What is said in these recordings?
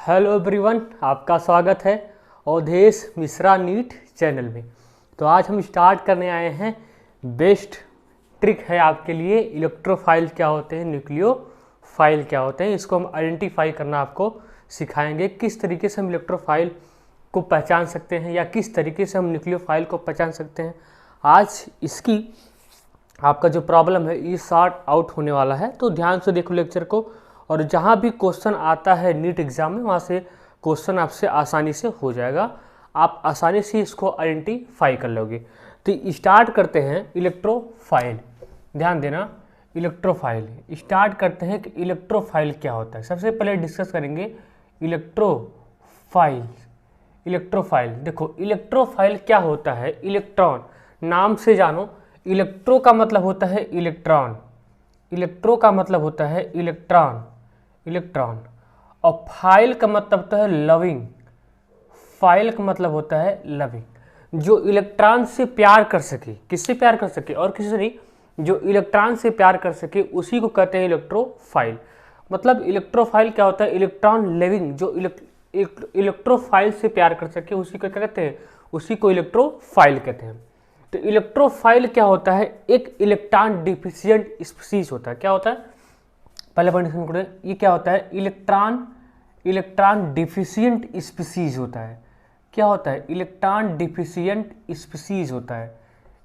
Hello everyone, आपका स्वागत है अवधेश मिश्रा नीट चैनल में। तो आज हम स्टार्ट करने आए हैं बेस्ट ट्रिक है आपके लिए। इलेक्ट्रोफाइल क्या होते हैं, न्यूक्लियोफाइल क्या होते हैं, इसको हम आइडेंटिफाई करना आपको सिखाएंगे। किस तरीके से हम इलेक्ट्रोफाइल को पहचान सकते हैं या किस तरीके से हम न्यूक्लियोफाइल को पहचान सकते हैं। आज इसकी आपका जो प्रॉब्लम है ये सॉर्ट आउट होने वाला है, तो ध्यान से देखो लेक्चर को। और जहाँ भी क्वेश्चन आता है नीट एग्जाम में, वहाँ से क्वेश्चन आपसे आसानी से हो जाएगा, आप आसानी से इसको आइडेंटिफाई कर लोगे। तो स्टार्ट करते हैं इलेक्ट्रोफाइल। ध्यान देना, इलेक्ट्रोफाइल स्टार्ट करते हैं कि इलेक्ट्रोफाइल क्या होता है। सबसे पहले डिस्कस करेंगे इलेक्ट्रोफाइल। इलेक्ट्रोफाइल देखो, इलेक्ट्रोफाइल क्या होता है। इलेक्ट्रॉन, नाम से जानो, इलेक्ट्रो का मतलब होता है इलेक्ट्रॉन, इलेक्ट्रो का मतलब होता है इलेक्ट्रॉन, इलेक्ट्रॉन। और फाइल का मतलब होता है लविंग, फाइल का मतलब होता है लविंग। जो इलेक्ट्रॉन से प्यार कर सके, किससे प्यार कर सके और किसी से नहीं, जो इलेक्ट्रॉन से प्यार कर सके उसी को कहते हैं इलेक्ट्रोफाइल। मतलब इलेक्ट्रोफाइल क्या होता है, इलेक्ट्रॉन लविंग, जो इलेक्ट्रोफाइल से प्यार कर सके उसी को क्या कहते हैं, उसी को इलेक्ट्रोफाइल कहते हैं। तो इलेक्ट्रोफाइल क्या होता है, एक इलेक्ट्रॉन डिफिशिएंट स्पीसीज होता है। क्या होता है, पहले पॉइंट करें, ये क्या होता है, इलेक्ट्रॉन डिफिशिएंट स्पीसीज होता है। क्या होता है, इलेक्ट्रॉन डिफिशिएंट स्पीसीज होता है,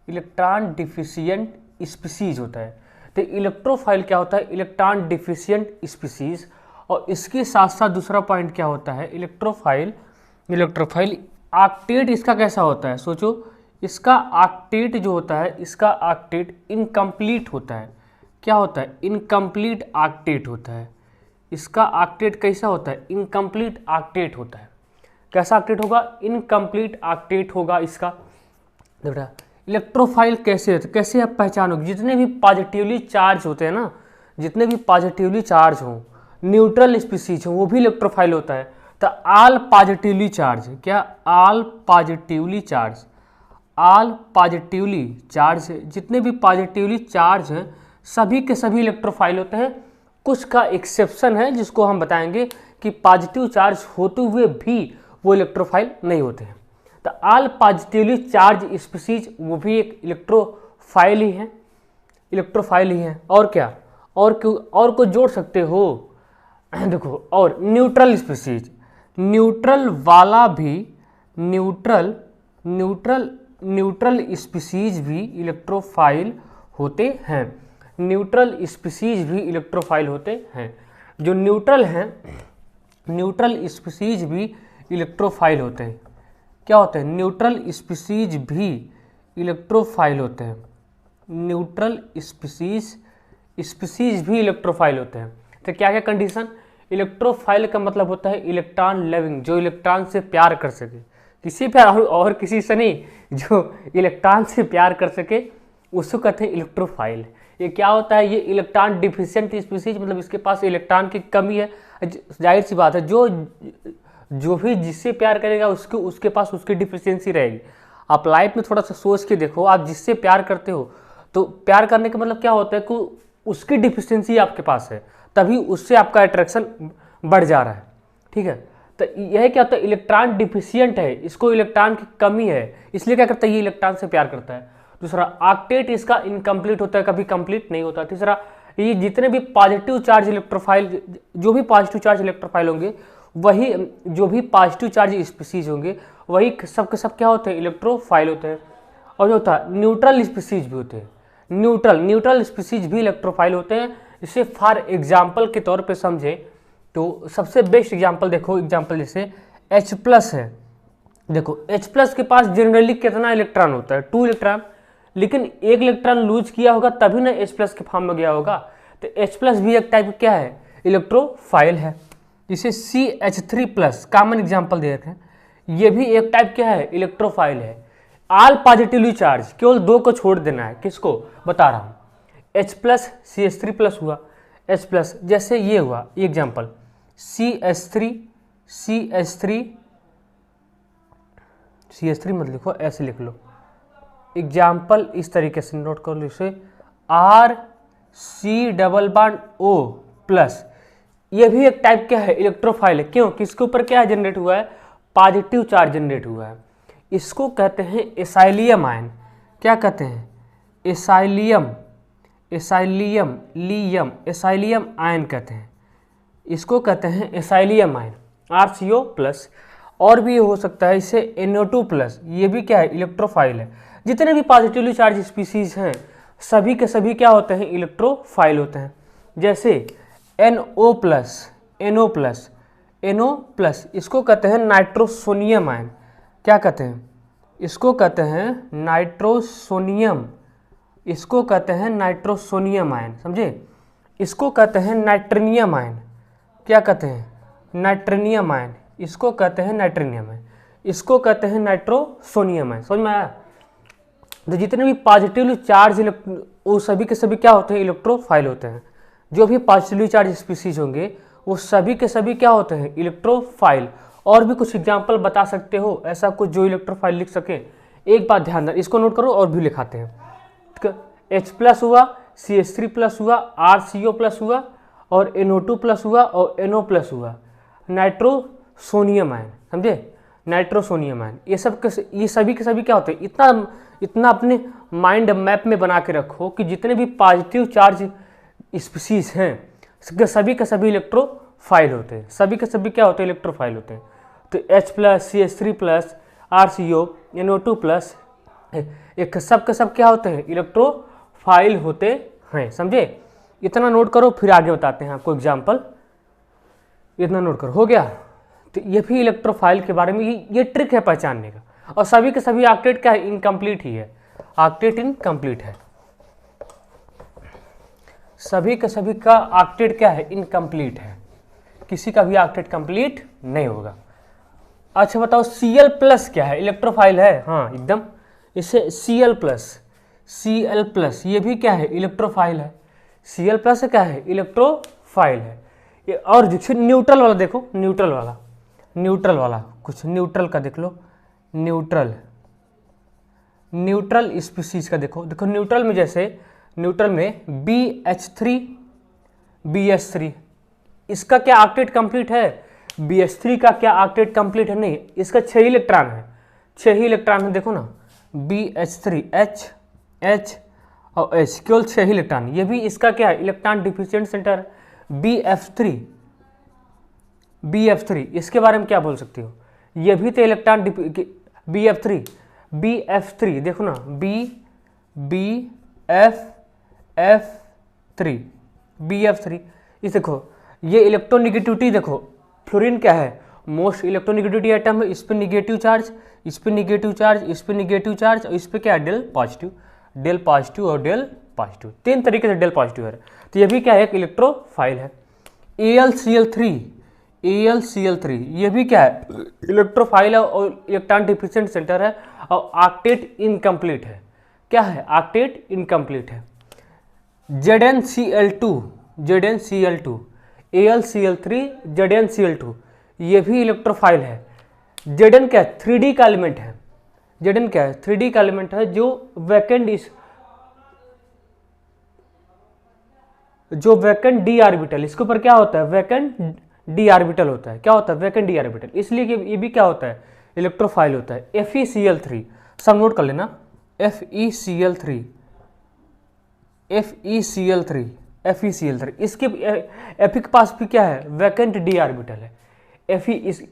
इलेक्ट्रॉन डिफिशिएंट स्पीसीज होता है। तो इलेक्ट्रोफाइल क्या होता है, इलेक्ट्रॉन डिफिशिएंट स्पीसीज। और इसके साथ साथ दूसरा पॉइंट क्या होता है, इलेक्ट्रोफाइल ऑक्टेट इसका कैसा होता है, सोचो। इसका ऑक्टेट जो होता है, इसका ऑक्टेट इनकम्प्लीट होता है। क्या होता है, इनकम्प्लीट ऑक्टेट होता है। इसका ऑक्टेट कैसा होता है, इनकम्प्लीट ऑक्टेट होता है। कैसा ऑक्टेट होगा, इनकम्प्लीट ऑक्टेट होगा इसका। देखो इलेक्ट्रोफाइल कैसे होता है, कैसे आप पहचानोगे। जितने भी पॉजिटिवली चार्ज होते हैं ना, जितने भी पॉजिटिवली चार्ज हों, न्यूट्रल स्पीसीज हो, वो भी इलेक्ट्रोफाइल होता है। तो ऑल पॉजिटिवली चार्ज, क्या all positively charge, all positively charge, जितने भी पॉजिटिवली चार्ज हैं सभी के सभी इलेक्ट्रोफाइल होते हैं। कुछ का एक्सेप्शन है जिसको हम बताएंगे कि पॉजिटिव चार्ज होते हुए भी वो इलेक्ट्रोफाइल नहीं होते हैं। तो ऑल पॉजिटिवली चार्ज स्पीसीज वो भी एक इलेक्ट्रोफाइल ही है, इलेक्ट्रोफाइल ही है। और क्या, और क्यों, और को जोड़ सकते हो देखो। और न्यूट्रल स्पीसीज, न्यूट्रल वाला भी, न्यूट्रल स्पीसीज भी इलेक्ट्रोफाइल होते हैं, न्यूट्रल स्पीसीज भी इलेक्ट्रोफाइल होते हैं। जो न्यूट्रल हैं, न्यूट्रल स्पीसीज भी इलेक्ट्रोफाइल होते हैं। क्या होते हैं, न्यूट्रल स्पीसीज भी इलेक्ट्रोफाइल होते हैं, न्यूट्रल स्पीसीज भी इलेक्ट्रोफाइल होते हैं। तो क्या क्या कंडीशन, इलेक्ट्रोफाइल का मतलब होता है इलेक्ट्रॉन लविंग, जो इलेक्ट्रॉन से प्यार कर सके, किसी प्यार और किसी से नहीं, जो इलेक्ट्रॉन से प्यार कर सके उसको कहते हैं इलेक्ट्रोफाइल। ये क्या होता है, ये इलेक्ट्रॉन डिफिशिएंट स्पीसीज, मतलब इसके पास इलेक्ट्रॉन की कमी है। जाहिर सी बात है, जो भी जिससे प्यार करेगा उसके पास उसकी डिफिशियंसी रहेगी। आप लाइफ में थोड़ा सा सोच के देखो, आप जिससे प्यार करते हो तो प्यार करने का मतलब क्या होता है कि उसकी डिफिशियंसी आपके पास है, तभी उससे आपका अट्रैक्शन बढ़ जा रहा है। ठीक है, तो यह क्या होता है, इलेक्ट्रॉन डिफिशिएंट है, इसको इलेक्ट्रॉन की कमी है, इसलिए क्या करता है, ये इलेक्ट्रॉन से प्यार करता है। दूसरा, ऑक्टेट इसका इनकम्प्लीट होता है, कभी कंप्लीट नहीं होता। तीसरा, ये जितने भी पॉजिटिव चार्ज इलेक्ट्रोफाइल, जो भी पॉजिटिव चार्ज इलेक्ट्रोफाइल होंगे, वही जो भी पॉजिटिव चार्ज स्पीसीज होंगे वही सब के सब क्या होते हैं, इलेक्ट्रोफाइल होते हैं। और जो होता है न्यूट्रल स्पीसीज भी होते हैं, न्यूट्रल स्पीसीज भी इलेक्ट्रोफाइल होते हैं। इसे फॉर एग्जाम्पल के तौर पे समझें तो सबसे बेस्ट एग्जाम्पल देखो, एग्जाम्पल जैसे H+ है। देखो H+ के पास जनरली कितना इलेक्ट्रॉन होता है, 2 इलेक्ट्रॉन, लेकिन एक इलेक्ट्रॉन लूज किया होगा तभी ना H+ के फॉर्म में गया होगा। तो H+ भी एक टाइप क्या है, इलेक्ट्रोफाइल है। जिसे CH3+ कॉमन एग्जाम्पल दे रखे हैं, ये भी एक टाइप क्या है, इलेक्ट्रोफाइल है। ऑल पॉजिटिवली चार्ज, केवल 2 को छोड़ देना है, किसको बता रहा हूँ, H+ CH3+ हुआ, H+, जैसे ये हुआ ये एग्जाम्पल CH3 मत लिखो, ऐसे लिख लो। एग्जाम्पल इस तरीके से नोट कर लो, इसे RC♯O+, ये भी एक टाइप क्या है, इलेक्ट्रोफाइल है। क्यों? किसके ऊपर क्या जनरेट हुआ है, पॉजिटिव चार्ज जनरेट हुआ है। इसको कहते हैं एसाइलियम आयन। क्या कहते हैं, acylium, acylium Liam, acylium ion कहते हैं। इसको कहते हैं एसाइलियम आयन, RCO प्लस। और भी हो सकता है इससे NO2 प्लस, ये भी क्या है, इलेक्ट्रोफाइल है। जितने भी पॉजिटिवली चार्ज स्पीसीज हैं सभी के सभी क्या होते हैं, इलेक्ट्रोफाइल होते हैं। जैसे NO plus, NO plus, NO plus, इसको कहते हैं नाइट्रोसोनियम आयन। क्या कहते हैं, इसको कहते हैं नाइट्रोसोनियम, इसको कहते हैं नाइट्रोसोनियम आयन, समझे। इसको कहते हैं नाइट्रेनियम आयन। क्या कहते हैं, नाइट्रेनियम आयन, इसको कहते हैं नाइट्रेनियम आयन, इसको कहते हैं नाइट्रोसोनियम आयन। समझ में आया। तो जितने भी पॉजिटिवली चार्ज वो सभी के सभी क्या होते हैं, इलेक्ट्रोफाइल होते हैं। जो भी पॉजिटिवली चार्ज स्पीसीज होंगे वो सभी के सभी क्या होते हैं, इलेक्ट्रोफाइल। और भी कुछ एग्जांपल बता सकते हो ऐसा कुछ जो इलेक्ट्रोफाइल लिख सके। एक बात ध्यान दें, इसको नोट करो और भी लिखाते हैं। H प्लस हुआ, CH3 प्लस हुआ, RCO प्लस हुआ और NO2 प्लस हुआ और NO प्लस हुआ, नाइट्रोसोनियम आयन, समझे, नाइट्रोसोनियम आयन। ये सभी के सभी क्या होते हैं, इतना अपने माइंड मैप में बना के रखो कि जितने भी पॉजिटिव चार्ज स्पीसीज हैं सभी के सभी इलेक्ट्रोफाइल होते हैं, सभी के सभी क्या होते हैं, इलेक्ट्रोफाइल होते हैं। तो H plus, CH3 plus, RCO, NO2 plus, एक सब के सब क्या होते हैं, इलेक्ट्रोफाइल होते हैं, समझे। इतना नोट करो, फिर आगे बताते हैं आपको एग्जाम्पल। इतना नोट करो, हो गया। तो ये भी इलेक्ट्रोफाइल के बारे में ये ट्रिक है पहचानने का। और सभी के सभी ऑक्टेट क्या है, इनकम्प्लीट ही है, ऑक्टेट इनकम्प्लीट है। सभी के सभी का ऑक्टेट क्या है, इनकम्प्लीट है, किसी का भी ऑक्टेट कंप्लीट नहीं होगा। अच्छा बताओ Cl प्लस क्या है, इलेक्ट्रोफाइल है, हाँ एकदम। इसे Cl प्लस, Cl प्लस ये भी क्या है, इलेक्ट्रोफाइल है। Cl प्लस क्या है, इलेक्ट्रोफाइल है। ये और जो न्यूट्रल वाला देखो, न्यूट्रल वाला, न्यूट्रल वाला कुछ न्यूट्रल का देख लो, न्यूट्रल, न्यूट्रल स्पीसीज का देखो। देखो न्यूट्रल में, जैसे न्यूट्रल में BH3, BH3, इसका क्या ऑक्टेट कंप्लीट है, BH3 का क्या ऑक्टेट कंप्लीट है, नहीं, इसका 6 इलेक्ट्रॉन है, 6 ही इलेक्ट्रॉन है। देखो ना BH3, H, H और H, केवल 6 ही इलेक्ट्रॉन। ये भी इसका क्या है, इलेक्ट्रॉन डिफिशिएंट सेंटर है। BF3, BF3 इसके बारे में क्या बोल सकती हो, ये भी तो इलेक्ट्रॉन BF3, BF3 देखो ना, BF3, BF3, इस देखो ये इलेक्ट्रोनिगेटिविटी देखो, फ्लोरीन क्या है, मोस्ट इलेक्ट्रोनिगेटिविटी आइटम है। इस पे निगेटिव चार्ज, इस पे निगेटिव चार्ज, इस पे निगेटिव चार्ज और इस पे क्या है, डेल पॉजिटिव, डेल पॉजिटिव और डेल पॉजिटिव, 3 तरीके से डेल पॉजिटिव है। तो ये भी क्या है, एक इलेक्ट्रोफाइल है। AlCl3, AlCl3 ये भी क्या है, इलेक्ट्रोफाइल है और इलेक्ट्रॉन डिफिशिएंट सेंटर है और ऑक्टेट इनकम्प्लीट है। क्या है, ऑक्टेट इनकम्प्लीट है। ZnCl2, ZnCl2, AlCl3, ZnCl2 ये भी इलेक्ट्रोफाइल है। Zn क्या है, 3D का एलिमेंट है। Zn क्या है, 3D का एलिमेंट है जो वैकेंट d ऑर्बिटल, इसके ऊपर क्या होता है, वैकेंट d ऑर्बिटल होता है। क्या होता है, वैकेंट d ऑर्बिटल, इसलिए कि ये भी क्या होता है, इलेक्ट्रोफाइल होता है। FeCl3 सब नोट कर लेना, FeCl3, FeCl3, FeCl3 इसके Fe के पास भी क्या है, वैकेंट d ऑर्बिटल है। Fe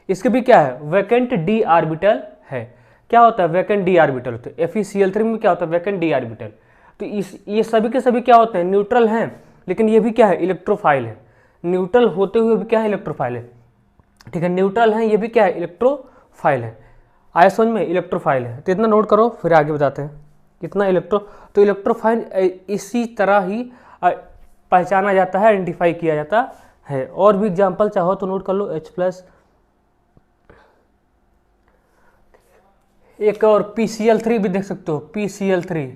इसके भी क्या है, वैकेंट d ऑर्बिटल है। क्या होता है, वैकेंट d ऑर्बिटल होता है। FeCl3 में क्या होता है, वैकेंट d ऑर्बिटल। तो ये सभी के सभी क्या होते हैं, न्यूट्रल हैं, लेकिन ये भी क्या है, इलेक्ट्रोफाइल है। न्यूट्रल होते हुए भी क्या है, इलेक्ट्रोफाइल है। ठीक है, न्यूट्रल है, ये भी क्या है, इलेक्ट्रोफाइल है। आया समझ में, इलेक्ट्रोफाइल है। तो इतना नोट करो, फिर आगे बताते हैं। कितना तो इलेक्ट्रोफाइल इसी तरह ही पहचाना जाता है, आइडेंटिफाई किया जाता है। और भी एग्जाम्पल चाहो तो नोट कर लो, H प्लस, एक और PCl3 भी देख सकते हो, PCl3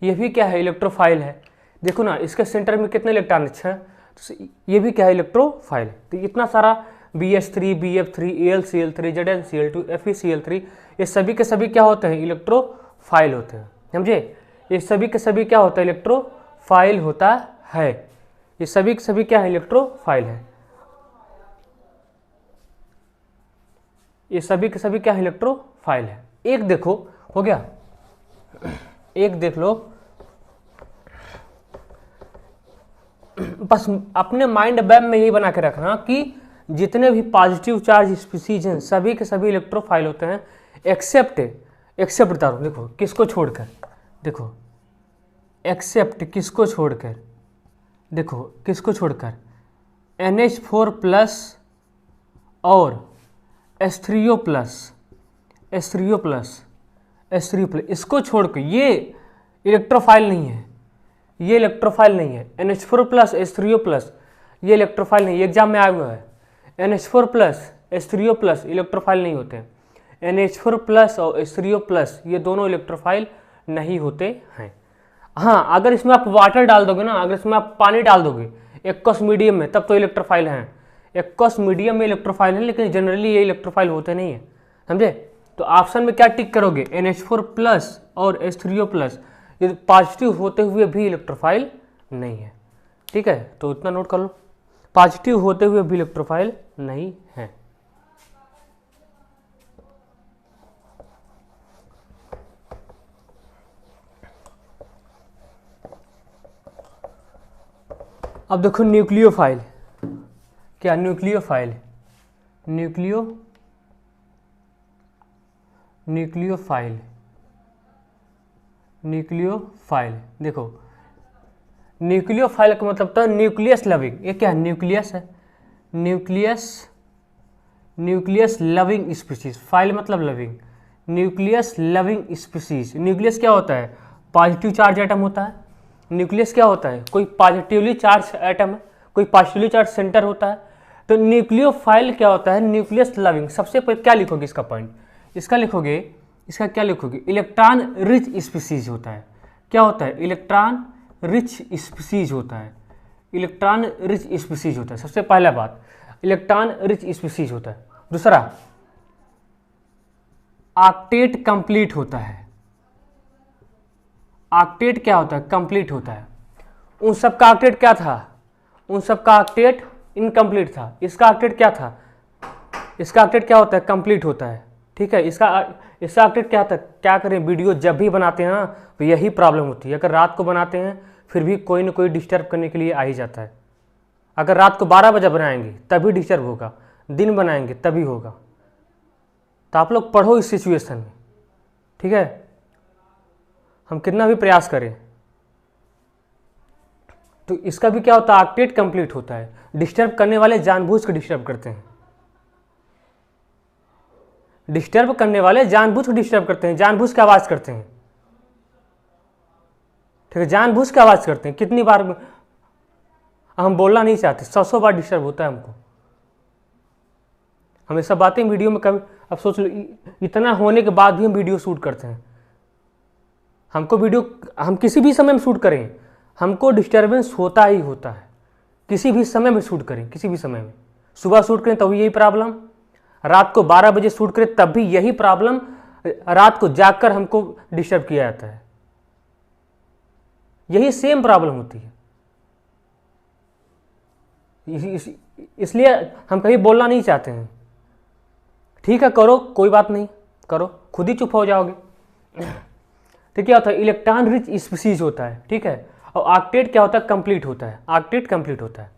ये भी क्या है, इलेक्ट्रोफाइल है। देखो ना इसके सेंटर में कितने इलेक्ट्रॉन है, 6, तो ये भी क्या है, इलेक्ट्रोफाइल है। तो इतना सारा BH3, BF3, AlCl3, ZnCl2, FeCl3 ये सभी के सभी क्या होते हैं, इलेक्ट्रोफाइल होते हैं, समझे। ये सभी के सभी क्या होता है, इलेक्ट्रोफाइल होता है। ये सभी के सभी क्या है, इलेक्ट्रोफाइल है। ये सभी के सभी क्या है, इलेक्ट्रोफाइल है। एक देखो, हो गया, एक देख लो, बस अपने माइंड मैप में यही बना के रखना कि जितने भी पॉजिटिव चार्ज स्पीसीज हैं सभी के सभी इलेक्ट्रोफाइल होते हैं, एक्सेप्ट बता रहा हूँ, देखो किसको छोड़कर, देखो एक्सेप्ट किसको छोड़कर, देखो किसको छोड़कर, NH4 प्लस और H3O प्लस, इसको छोड़कर ये इलेक्ट्रोफाइल नहीं है, ये इलेक्ट्रोफाइल नहीं है। NH4 प्लस H3O प्लस ये इलेक्ट्रोफाइल नहीं है, एग्जाम में आया हुआ है। NH4 plus H3O plus electrophile नहीं होते हैं। NH4 प्लस और H3O प्लस ये दोनों इलेक्ट्रोफाइल नहीं होते हैं। हाँ, अगर इसमें आप वाटर डाल दोगे ना, अगर इसमें आप पानी डाल दोगे एक्वस मीडियम में, तब तो इलेक्ट्रोफाइल हैं। एक्वस मीडियम में इलेक्ट्रोफाइल है, लेकिन जनरली ये इलेक्ट्रोफाइल होते नहीं है, समझे। तो ऑप्शन में क्या टिक करोगे, NH4 प्लस और H3O प्लस ये पॉजिटिव होते हुए भी इलेक्ट्रोफाइल नहीं है, ठीक है। तो इतना नोट कर लो, पॉजिटिव होते हुए भी इलेक्ट्रोफाइल नहीं है। अब देखो न्यूक्लियोफाइल, क्या न्यूक्लियोफाइल, न्यूक्लियोफाइल देखो, न्यूक्लियोफाइल का मतलब तो न्यूक्लियस लविंग, ये क्या है, न्यूक्लियस है, न्यूक्लियस लविंग स्पीसीज, फाइल मतलब loving, nucleus loving species. Nucleus क्या होता है, पॉजिटिव चार्ज एटम होता है। न्यूक्लियस क्या होता है, कोई पॉजिटिवली चार्ज एटम है, कोई पॉजिटिवली चार्ज सेंटर होता है। तो न्यूक्लियोफाइल क्या होता है, न्यूक्लियस लविंग। सबसे पहले क्या लिखोगे इसका पॉइंट, इसका लिखोगे, इसका क्या लिखोगे, इलेक्ट्रॉन रिच स्पीसीज होता है। क्या होता है, इलेक्ट्रॉन रिच स्पीसीज होता है, इलेक्ट्रॉन रिच स्पीसीज होता है। सबसे पहला बात, इलेक्ट्रॉन रिच स्पीसीज होता है। दूसरा, ऑक्टेट कंप्लीट होता है। ऑक्टेट क्या होता है, कंप्लीट होता है। उन सब का ऑक्टेट क्या था, उन सब का ऑक्टेट इनकम्प्लीट था। इसका ऑक्टेट क्या था, इसका ऑक्टेट क्या होता है, कंप्लीट होता है, ठीक है। इसका ऑक्टेट क्या था, क्या करें, वीडियो जब भी बनाते हैं ना तो यही प्रॉब्लम होती है। अगर रात को बनाते हैं फिर भी कोई ना कोई डिस्टर्ब करने के लिए आ ही जाता है। अगर रात को 12 बजे बनाएंगे तभी डिस्टर्ब होगा, दिन बनाएंगे तभी होगा। तो आप लोग पढ़ो इस सिचुएशन में, ठीक है। हम कितना भी प्रयास करें तो इसका भी क्या होता है, ऑक्टेट कंप्लीट होता है। डिस्टर्ब करने वाले जानबूझ के डिस्टर्ब करते हैं, डिस्टर्ब करने वाले जानबूझ के डिस्टर्ब करते हैं, जानबूझ के आवाज करते हैं, ठीक है, जानबूझ के आवाज करते हैं। कितनी बार हम बोलना नहीं चाहते, 100 बार डिस्टर्ब होता है हमको। हम ये सब बातें वीडियो में कभी, अब सोच लो इतना होने के बाद भी हम वीडियो शूट करते हैं। हमको वीडियो, हम किसी भी समय में शूट करें हमको डिस्टर्बेंस होता ही होता है। किसी भी समय में शूट करें, किसी भी समय में, सुबह शूट करें तब यही प्रॉब्लम, रात को 12 बजे शूट करें तब भी यही प्रॉब्लम, रात को जागकर हमको डिस्टर्ब किया जाता है, यही सेम प्रॉब्लम होती है। इसलिए हम कहीं बोलना नहीं चाहते हैं। ठीक है, करो, कोई बात नहीं, करो, खुद ही चुप हो जाओगे। तो क्या होता है, इलेक्ट्रॉन रिच स्पीसीज होता है, ठीक है। और ऑक्टेट क्या होता है, कंप्लीट होता है, ऑक्टेट कंप्लीट होता है।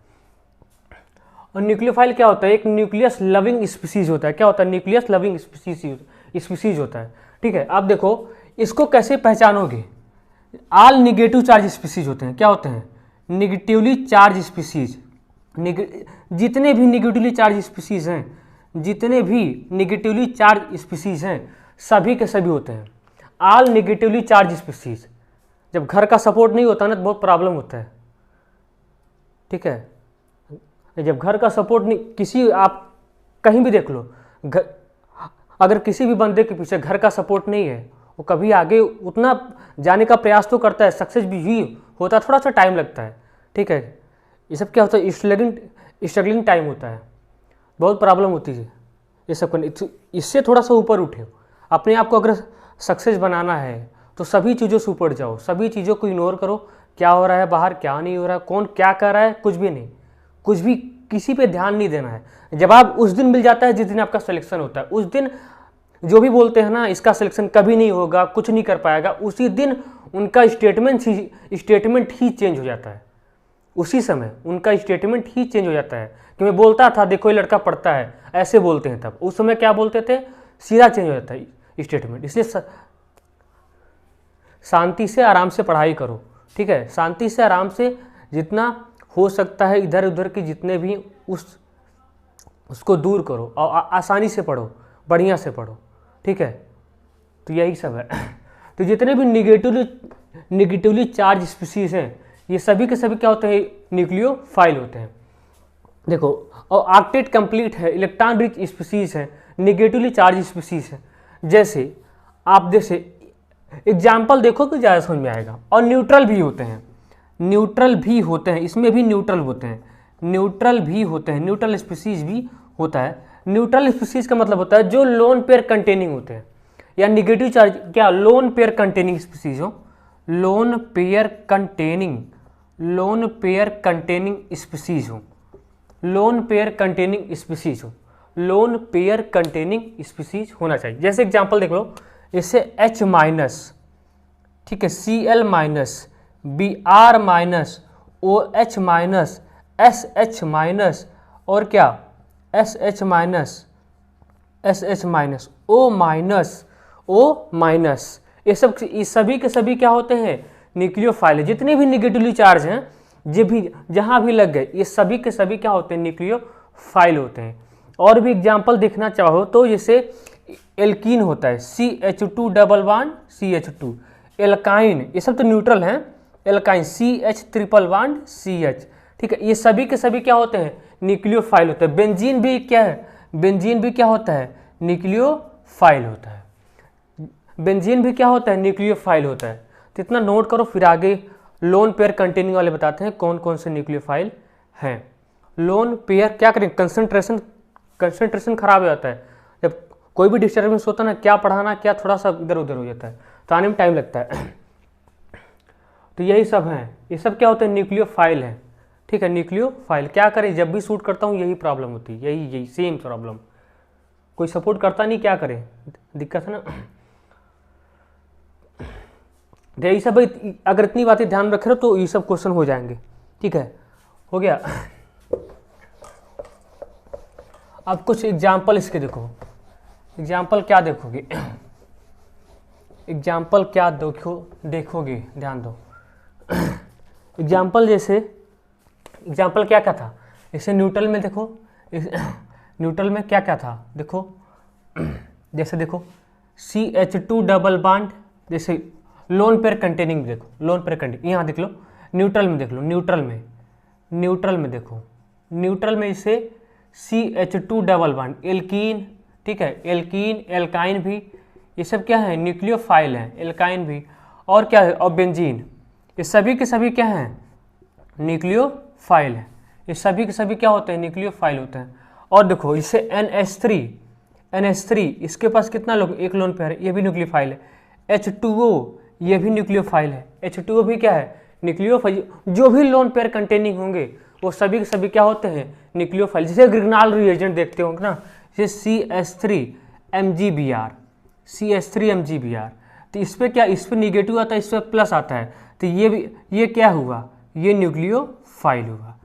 और न्यूक्लियोफाइल क्या होता है, एक न्यूक्लियस लविंग स्पीसीज होता है। क्या होता है, न्यूक्लियस लविंग स्पीसीज होता है, ठीक है। अब देखो इसको कैसे पहचानोगे, ऑल निगेटिव चार्ज स्पीसीज होते हैं। क्या होते हैं, निगेटिवली चार्ज स्पीसीज। जितने भी निगेटिवली चार्ज स्पीसीज हैं, जितने भी निगेटिवली चार्ज स्पीसीज हैं सभी के सभी होते हैं ऑल निगेटिवली चार्ज स्पीसीज। जब घर का सपोर्ट नहीं होता ना तो बहुत प्रॉब्लम होता है, ठीक है। जब घर का सपोर्ट नहीं, किसी आप कहीं भी देख लो, अगर किसी भी बंदे के पीछे घर का सपोर्ट नहीं है वो कभी आगे उतना जाने का प्रयास तो करता है, सक्सेस भी ही होता, थोड़ा सा टाइम लगता है, ठीक है। ये सब क्या होता है, स्ट्रगलिंग टाइम होता है, बहुत प्रॉब्लम होती है ये सब करने। इससे थोड़ा सा ऊपर उठे, अपने आप को अगर सक्सेस बनाना है तो सभी चीज़ों से ऊपर जाओ, सभी चीज़ों को इग्नोर करो। क्या हो रहा है बाहर, क्या नहीं हो रहा है, कौन क्या कर रहा है, कुछ भी नहीं, कुछ भी किसी पे ध्यान नहीं देना है। जवाब उस दिन मिल जाता है जिस दिन आपका सिलेक्शन होता है। उस दिन जो भी बोलते हैं ना इसका सिलेक्शन कभी नहीं होगा, कुछ नहीं कर पाएगा, उसी दिन उनका स्टेटमेंट ही चेंज हो जाता है। उसी समय उनका स्टेटमेंट ही चेंज हो जाता है कि मैं बोलता था देखो ये लड़का पढ़ता है, ऐसे बोलते हैं, तब उस समय क्या बोलते थे, सीधा चेंज हो जाता है स्टेटमेंट। इसलिए शांति से आराम से पढ़ाई करो, ठीक है, शांति से आराम से जितना हो सकता है इधर उधर के जितने भी उसको दूर करो और आसानी से पढ़ो, बढ़िया से पढ़ो, ठीक है। तो यही सब है। तो जितने भी निगेटिवली चार्ज स्पीसीज हैं ये सभी के सभी क्या होते हैं, न्यूक्लियोफाइल होते हैं। देखो, और ऑक्टेट कंप्लीट है, इलेक्ट्रॉन रिच स्पीसीज है, निगेटिवली चार्ज स्पीसीज है। जैसे आप जैसे एग्जाम्पल देखो तो ज़्यादा समझ में आएगा। और न्यूट्रल भी होते हैं, न्यूट्रल भी होते हैं, इसमें भी न्यूट्रल होते हैं, न्यूट्रल भी होते हैं, न्यूट्रल स्पीसीज भी होता है। न्यूट्रल स्पीसीज का मतलब होता है जो लोन पेयर कंटेनिंग होते हैं, या निगेटिव चार्ज क्या लोन पेयर कंटेनिंग स्पीसीज हो, लोन पेयर कंटेनिंग स्पीसीज हो, लोन पेयर कंटेनिंग स्पीसीज हो, लोन पेयर कंटेनिंग स्पीसीज होना चाहिए। जैसे एग्जांपल देख लो, जैसे H माइनस, ठीक है, Cl minus, Br minus, OH minus, SH minus, और क्या SH minus, SH minus, O minus, O minus, ये सभी के सभी क्या होते हैं, न्यूक्लियोफाइल। जितने भी निगेटिवली चार्ज हैं जे भी जहाँ भी लग गए ये सभी के सभी क्या होते हैं, न्यूक्लियोफाइल होते हैं। और भी एग्जाम्पल देखना चाहो तो जैसे एल्कीन होता है, CH2 double bond CH2, alkyne, ये सब तो न्यूट्रल हैं, alkyne CH triple bond CH, ठीक है, ये सभी के सभी क्या होते हैं, न्यूक्लियोफाइल होते हैं। बेंजीन भी क्या है, बेंजीन भी क्या होता है, न्यूक्लियोफाइल होता है, बेंजीन भी क्या होता है, न्यूक्लियोफाइल होता है। तो इतना नोट करो, फिर आगे लोन पेयर कंटेनिंग वाले बताते हैं कौन कौन से न्यूक्लियोफाइल हैं। लोन पेयर क्या करें, कंसंट्रेशन खराब हो जाता है जब कोई भी डिस्टर्बेंस होता है ना, क्या पढ़ाना क्या थोड़ा सा इधर उधर हो जाता है, तो आने में टाइम लगता है। तो यही सब हैं, ये सब क्या होते हैं, न्यूक्लियोफाइल है, ठीक है, न्यूक्लियोफाइल। क्या करें, जब भी शूट करता हूँ यही प्रॉब्लम होती है, यही सेम प्रॉब्लम, कोई सपोर्ट करता नहीं, क्या करें, दिक्कत है ना। यही सब, अगर इतनी बातें ध्यान रख रहे हो तो ये सब क्वेश्चन हो जाएंगे, ठीक है, हो गया। अब कुछ एग्जाम्पल इसके देखो, एग्जाम्पल क्या देखोगे, एग्जाम्पल क्या देखोगे, ध्यान दो। एग्जाम्पल जैसे एग्जाम्पल क्या क्या था, जैसे न्यूट्रल में देखो, न्यूट्रल में क्या क्या था देखो, जैसे देखो CH2 डबल बॉन्ड, जैसे लोन पेयर कंटेनिंग देखो, लोन पेयर कंटेनिंग यहाँ देख लो, न्यूट्रल में देख लो, न्यूट्रल में देखो, न्यूट्रल में इसे CH2 डबल बॉन्ड, एल्कीन, ठीक है, एल्कीन, एल्काइन भी, ये सब क्या है, न्यूक्लियोफाइल हैं, एल्काइन भी, और क्या है, और बेंजीन, ये सभी के सभी क्या हैं, न्यूक्लियोफाइल है, ये सभी के सभी क्या होते हैं, न्यूक्लियोफाइल होते हैं। और देखो इसे NH3, इसके पास कितना एक लोन पेयर है, ये भी न्यूक्लियोफाइल है। H2O, ये भी न्यूक्लियोफाइल है, H2O भी क्या है, न्यूक्लियोफाइल। जो भी लोन पेयर कंटेनिंग होंगे वो सभी के सभी क्या होते हैं, न्यूक्लियोफाइल। जैसे ग्रिग्नाल रिएजेंट देखते होंगे ना, जैसे CH3MgBr, तो इस पर क्या, इस पर निगेटिव आता है, इस पर प्लस आता है, तो ये क्या हुआ, ये न्यूक्लियोफाइल हुआ,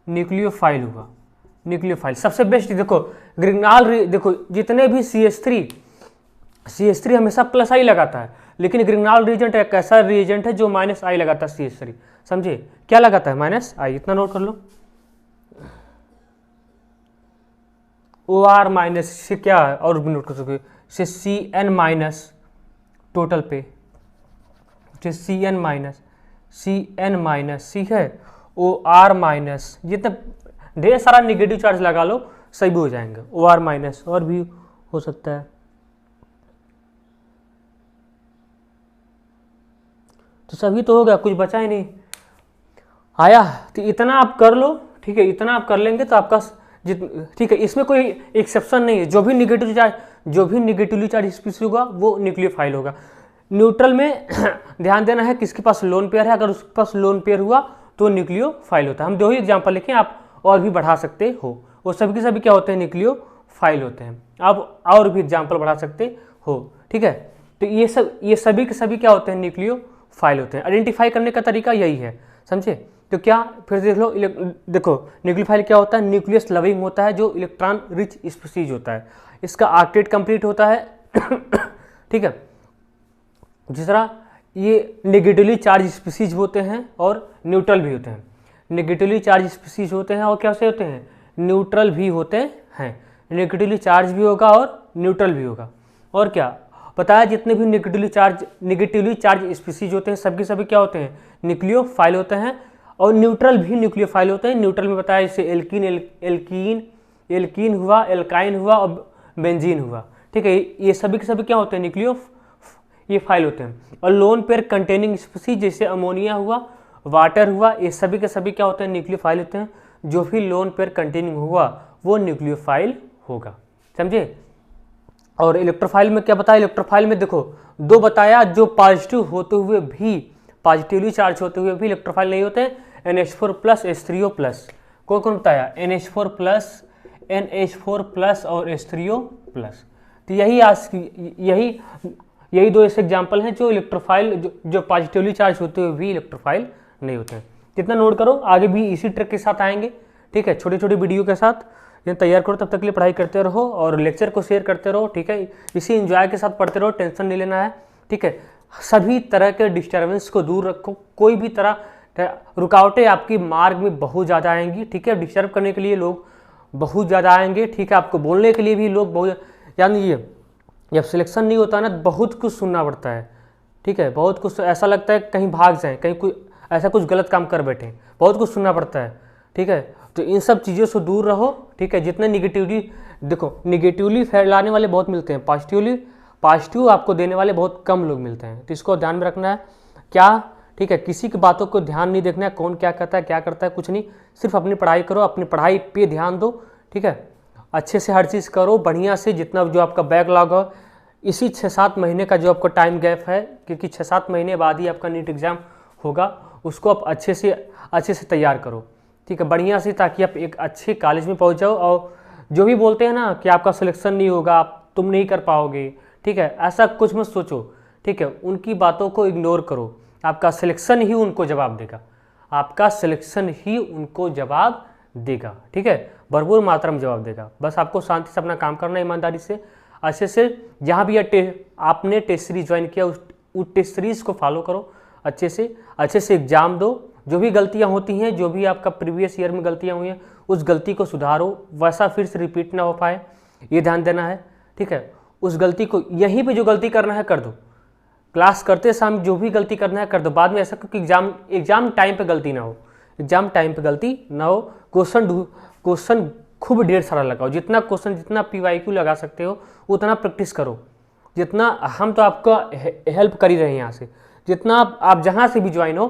न्यूक्लियोफाइल हुआ, न्यूक्लियोफाइल सबसे बेस्ट। देखो ग्रिग्नाल, देखो जितने भी CH3 हमेशा प्लस आई लगाता है, लेकिन ग्रिग्नाल रिएजेंट एक ऐसा रिएजेंट है जो माइनस आई लगाता है CH3, समझे, क्या लगाता है, माइनस आई, इतना नोट कर लो। OR माइनस से क्या है, और भी नोट कर सकते, से CN माइनस टोटल पे, CN माइनस, ठीक है, OR माइनस, ये तो ढेर सारा निगेटिव चार्ज लगा लो, सही भी हो जाएंगे, OR माइनस, और भी हो सकता है। तो सभी तो हो गया, कुछ बचा ही नहीं आया, तो इतना आप कर लो, ठीक है, इतना आप कर लेंगे तो आपका ठीक है, इसमें कोई एक्सेप्शन नहीं है, जो भी निगेटिवली चार्ज स्पीसीज होगा वो न्यूक्लियोफाइल होगा। न्यूट्रल में ध्यान देना है किसके पास लोन पेयर है, अगर उसके पास लोन पेयर हुआ तो न्यूक्लियोफाइल होता है। हम दो ही एग्जांपल लिखें, आप और भी बढ़ा सकते हो, वो सभी के सभी क्या होते हैं, न्यूक्लियोफाइल होते हैं। आप और भी एग्जांपल बढ़ा सकते हो, ठीक है। तो ये सभी के सभी क्या होते हैं, न्यूक्लियोफाइल होते हैं। आइडेंटिफाई करने का तरीका यही है, समझे। तो क्या फिर देख लो, देखो न्यूक्लियोफाइल क्या होता है, न्यूक्लियस लविंग होता है, जो इलेक्ट्रॉन रिच स्पीसीज होता है, इसका ऑक्टेट कंप्लीट होता है ठीक है। जिस तरह ये नेगेटिवली चार्ज स्पीसीज होते हैं और न्यूट्रल भी होते हैं, नेगेटिवली चार्ज स्पीसीज होते हैं और कैसे होते हैं, न्यूट्रल भी होते हैं। नेगेटिवली चार्ज भी होगा और न्यूट्रल भी होगा। और क्या बताया, जितने भी नेगेटिवली चार्ज स्पीसीज होते हैं सबके सभी क्या होते हैं, न्यूक्लियोफाइल होते हैं। और न्यूट्रल भी न्यूक्लियोफाइल होते हैं। न्यूट्रल में बताया जैसे एल्कीन हुआ, एल्काइन हुआ और बेंजीन हुआ, ठीक है। ये सभी के सभी क्या होते हैं, ये फाइल होते हैं। और लोन पेयर कंटेनिंग स्पीसीज जैसे अमोनिया हुआ, वाटर हुआ, ये सभी के सभी क्या होते हैं, न्यूक्लियोफाइल होते हैं। जो भी लोन पेयर कंटेनिंग हुआ वो न्यूक्लियोफाइल होगा, समझे। और इलेक्ट्रोफाइल में क्या बताया, इलेक्ट्रोफाइल में देखो दो बताया, जो पॉजिटिव होते हुए भी, पॉजिटिवली चार्ज होते हुए भी इलेक्ट्रोफाइल नहीं होते हैं, NH4+, H3O+। कौन कौन बताया, NH4+ और H3O+। तो यही दो ऐसे एग्जाम्पल हैं जो इलेक्ट्रोफाइल, जो पॉजिटिवली चार्ज होते हुए भी इलेक्ट्रोफाइल नहीं होते हैं। कितना नोट करो, आगे भी इसी ट्रिक के साथ आएंगे, ठीक है। छोटी छोटी वीडियो के साथ ये तैयार करो, तब तक के लिए पढ़ाई करते रहो और लेक्चर को शेयर करते रहो, ठीक है। इसी एंजॉय के साथ पढ़ते रहो, टेंशन नहीं लेना है, ठीक है। सभी तरह के डिस्टर्बेंस को दूर रखो, कोई भी तरह रुकावटें आपकी मार्ग में बहुत ज़्यादा आएंगी, ठीक है। डिस्टर्ब करने के लिए लोग बहुत ज़्यादा आएंगे, ठीक है। आपको बोलने के लिए भी लोग बहुत, यानी ये जब सिलेक्शन नहीं होता ना, बहुत कुछ सुनना पड़ता है, ठीक है। बहुत कुछ ऐसा लगता है कहीं भाग जाएं, कहीं कोई ऐसा कुछ गलत काम कर बैठे, बहुत कुछ सुनना पड़ता है, ठीक है। तो इन सब चीज़ों से दूर रहो, ठीक है। जितने निगेटिवली, देखो निगेटिवली फैलाने वाले बहुत मिलते हैं, पॉजिटिव आपको देने वाले बहुत कम लोग मिलते हैं। तो इसको ध्यान में रखना है क्या, ठीक है। किसी की बातों को ध्यान नहीं देखना है, कौन क्या कहता है क्या करता है, कुछ नहीं, सिर्फ अपनी पढ़ाई करो, अपनी पढ़ाई पे ध्यान दो, ठीक है। अच्छे से हर चीज़ करो बढ़िया से, जितना जो आपका बैकलॉग हो, इसी 6-7 महीने का जो आपका टाइम गैप है, क्योंकि 6-7 महीने बाद ही आपका नीट एग्ज़ाम होगा, उसको आप अच्छे से तैयार करो, ठीक है, बढ़िया से, ताकि आप एक अच्छे कॉलेज में पहुंच जाओ। और जो भी बोलते हैं ना कि आपका सिलेक्शन नहीं होगा, तुम नहीं कर पाओगे, ठीक है, ऐसा कुछ मत सोचो, ठीक है। उनकी बातों को इग्नोर करो, आपका सिलेक्शन ही उनको जवाब देगा, आपका सिलेक्शन ही उनको जवाब देगा, ठीक है, भरपूर मात्रा में जवाब देगा। बस आपको शांति से अपना काम करना है, ईमानदारी से, अच्छे से। जहाँ भी आपने टेस्ट सीरीज ज्वाइन किया उस टेस्ट सीरीज को फॉलो करो, अच्छे से एग्जाम दो। जो भी गलतियाँ होती हैं, जो भी आपका प्रीवियस ईयर में गलतियाँ हुई हैं, उस गलती को सुधारो, वैसा फिर से रिपीट ना हो पाए, ये ध्यान देना है, ठीक है। उस गलती को यहीं पे जो गलती करना है कर दो, क्लास करते समय जो भी गलती करना है कर दो, बाद में ऐसा क्योंकि एग्जाम टाइम पे गलती ना हो, क्वेश्चन खूब ढेर सारा लगाओ, जितना PYQ लगा सकते हो उतना प्रैक्टिस करो, जितना हम तो आपका हेल्प कर ही रहे हैं यहाँ से, जितना आप जहाँ से भी ज्वाइन हो,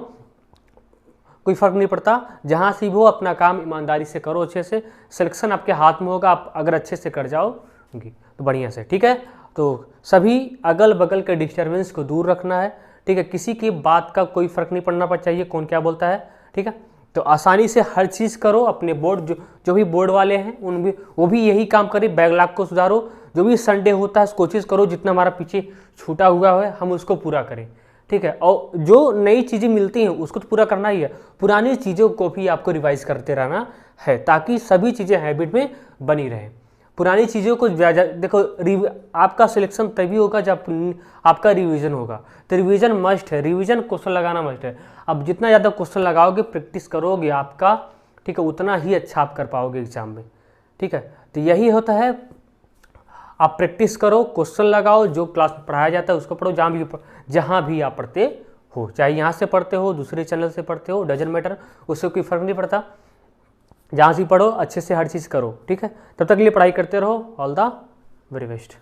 कोई फ़र्क नहीं पड़ता, जहाँ से भी हो अपना काम ईमानदारी से करो, अच्छे से। सिलेक्शन आपके हाथ में होगा, आप अगर अच्छे से कर जाओगे तो बढ़िया से, ठीक है। तो सभी अगल बगल के डिस्टर्बेंस को दूर रखना है, ठीक है। किसी की बात का कोई फ़र्क नहीं पड़ना चाहिए, कौन क्या बोलता है, ठीक है। तो आसानी से हर चीज़ करो, अपने बोर्ड जो भी बोर्ड वाले हैं वो भी यही काम करें, बैकलॉग को सुधारो। जो भी संडे होता है कोशिश करो जितना हमारा पीछे छूटा हुआ है हम उसको पूरा करें, ठीक है। और जो नई चीज़ें मिलती हैं उसको तो पूरा करना ही है, पुरानी चीज़ों को भी आपको रिवाइज करते रहना है, ताकि सभी चीज़ें हैबिट में बनी रहें। पुरानी चीज़ों को देखो, आपका सिलेक्शन तभी होगा जब आपका रिवीजन होगा, तो रिवीजन मस्ट है, रिवीजन क्वेश्चन लगाना मस्ट है। अब जितना ज़्यादा क्वेश्चन लगाओगे, प्रैक्टिस करोगे आपका, ठीक है, उतना ही अच्छा आप कर पाओगे एग्जाम में, ठीक है। तो यही होता है, आप प्रैक्टिस करो, क्वेश्चन लगाओ, जो क्लास में पढ़ाया जाता है उसको पढ़ो, जहाँ भी आप पढ़ते हो, चाहे यहाँ से पढ़ते हो, दूसरे चैनल से पढ़ते हो, डजंट मैटर, उससे कोई फ़र्क नहीं पड़ता, जहाँ से पढ़ो अच्छे से हर चीज़ करो, ठीक है। तब तक के लिए पढ़ाई करते रहो, ऑल द वेरी बेस्ट।